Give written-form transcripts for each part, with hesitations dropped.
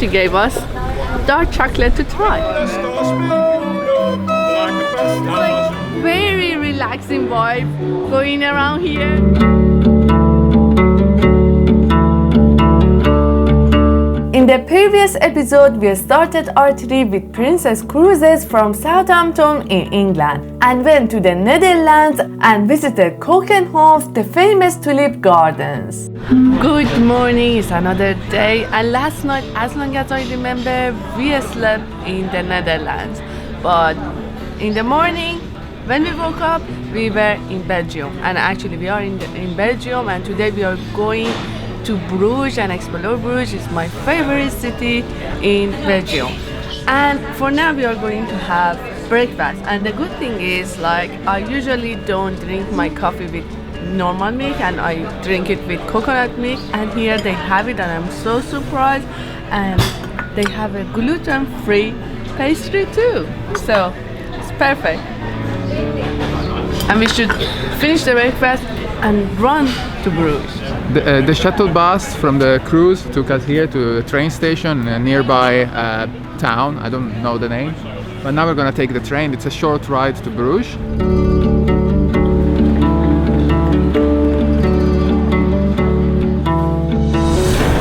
she gave us dark chocolate to try. Very relaxing vibe going around here. In the previous episode, we started our trip with Princess Cruises from Southampton in England and went to the Netherlands and visited Kokenhof, the famous tulip gardens. Good morning, it's another day, and last night, as long as I remember, we slept in the Netherlands. But in the morning, when we woke up, we were in Belgium, and actually we are in Belgium, and today we are going to Bruges and explore Bruges. It's my favorite city in Belgium. And for now we are going to have breakfast. And the good thing is, like, I usually don't drink my coffee with normal milk and I drink it with coconut milk, and here they have it and I'm so surprised. And they have a gluten-free pastry too. So it's perfect. And we should finish the breakfast and run to Bruges. The shuttle bus from the cruise took us here to the train station in a nearby town. I don't know the name, but now we're gonna take the train. It's a short ride to Bruges.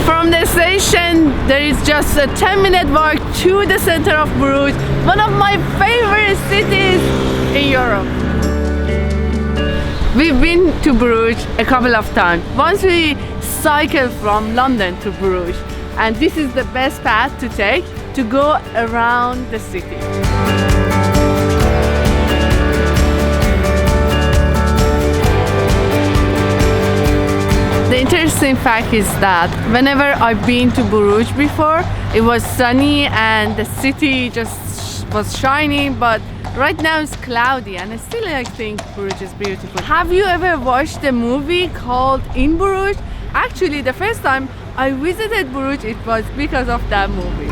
From the station, there is just a 10-minute walk to the center of Bruges, one of my favorite cities in Europe. We've been to Bruges a couple of times. Once we cycled from London to Bruges, and this is the best path to take to go around the city. The interesting fact is that whenever I've been to Bruges before, it was sunny and the city just was shining, but right now it's cloudy, and I still think Bruges is beautiful. Have you ever watched a movie called In Bruges? Actually, the first time I visited Bruges, it was because of that movie.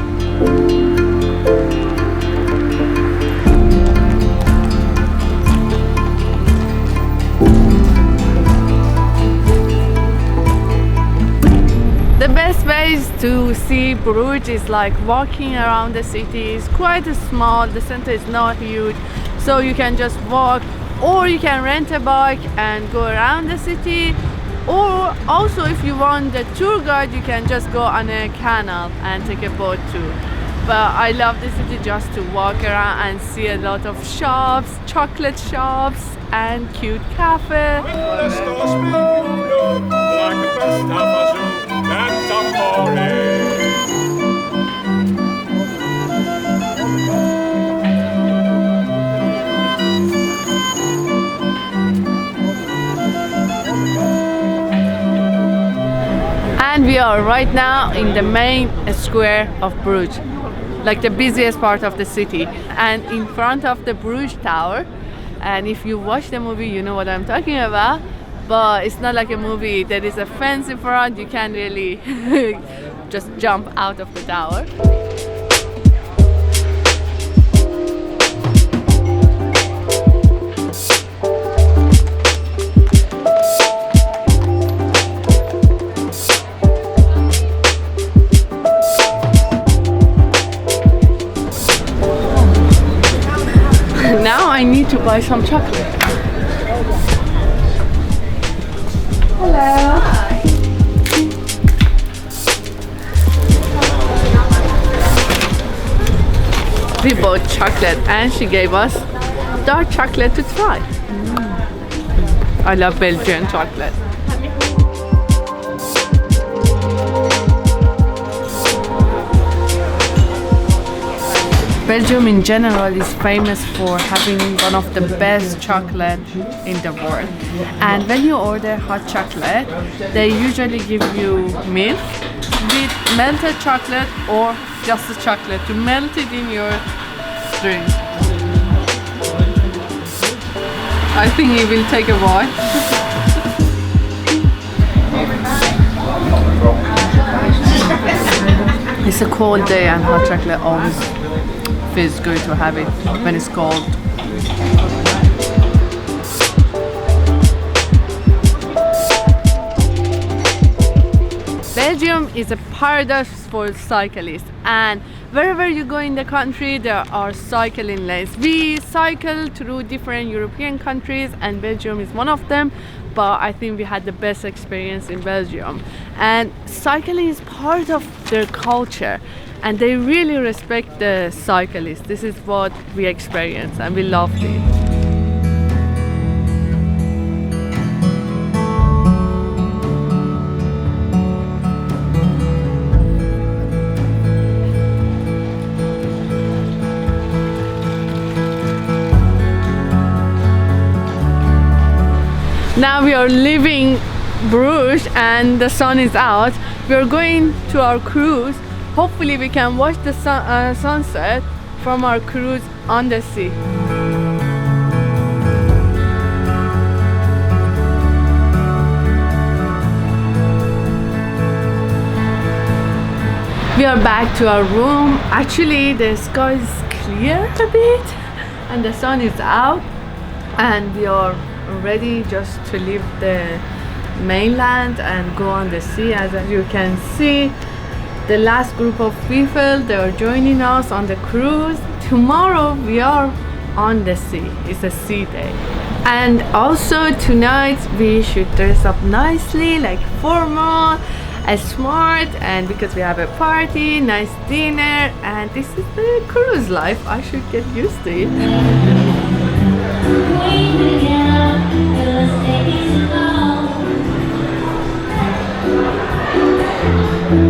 The best ways to see Bruges is like walking around the city. It's quite small, the center is not huge, so you can just walk, or you can rent a bike and go around the city, or also if you want the tour guide, you can just go on a canal and take a boat too. But I love the city just to walk around and see a lot of shops, chocolate shops and cute cafes. And we are right now in the main square of Bruges, like the busiest part of the city, and in front of the Bruges Tower. And if you watch the movie, you know what I'm talking about. But it's not like a movie. There is a fence in front. You can't really just jump out of the tower. Now I need to buy some chocolate. Hello. Hi. We bought chocolate and she gave us dark chocolate to try. I love Belgian chocolate. Belgium in general is famous for having one of the best chocolate in the world. And when you order hot chocolate, they usually give you milk with melted chocolate or just the chocolate to melt it in your drink. I think it will take a while. It's a cold day and hot chocolate always feels good to have it when it's cold. Belgium is a paradise for cyclists, and wherever you go in the country there are cycling lanes. We cycle through different European countries and Belgium is one of them, but I think we had the best experience in Belgium. And cycling is part of their culture and they really respect the cyclists. This is what we experienced and we loved it. Now we are leaving Bruges and the sun is out. We are going to our cruise. Hopefully we can watch the sunset from our cruise on the sea. We are back to our room. Actually the sky is clear a bit and the sun is out and we are ready just to leave the mainland and go on the sea. As you can see, the last group of people, they are joining us on the cruise. Tomorrow we are on the sea. It's a sea day. And also tonight we should dress up nicely, like formal and smart, and because we have a party, nice dinner, and this is the cruise life. I should get used to it.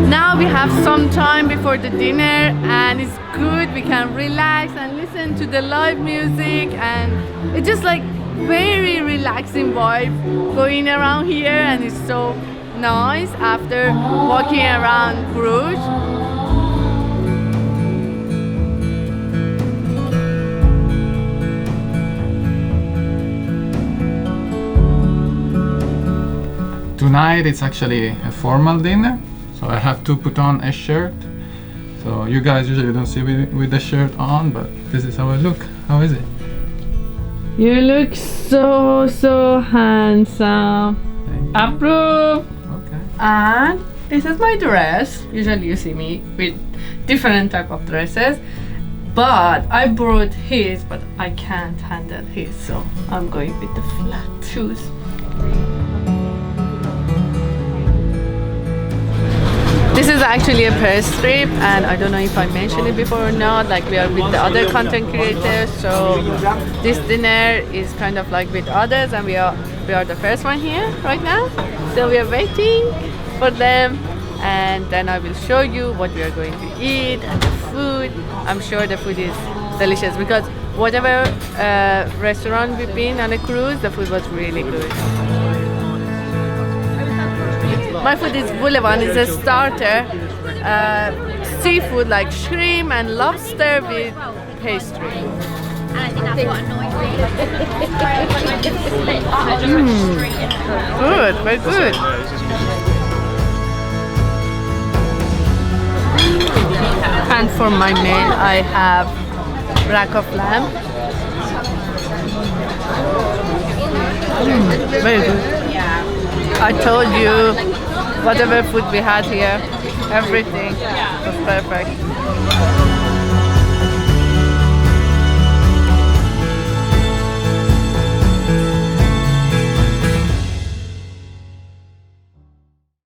Now we have some time before the dinner and it's good, we can relax and listen to the live music, and it's just like very relaxing vibe going around here, and it's so nice after walking around Bruges. Tonight it's actually a formal dinner, so I have to put on a shirt. So you guys usually don't see me with the shirt on, but this is how I look. How is it? You look so handsome. Approve. Okay. And this is my dress. Usually you see me with different type of dresses, but I brought his, but I can't handle his, so I'm going with the flat shoes. This is actually a press trip, and I don't know if I mentioned it before or not, like we are with the other content creators, so this dinner is kind of like with others, and we are the first one here right now, so we are waiting for them, and then I will show you what we are going to eat and the food. I'm sure the food is delicious because whatever restaurant we've been on a cruise, the food was really good. My food is boulevard, it's a starter, seafood like shrimp and lobster with pastry. Good, very good. And for my meal I have rack of lamb. Very good. I told you, whatever food we had here, everything was perfect.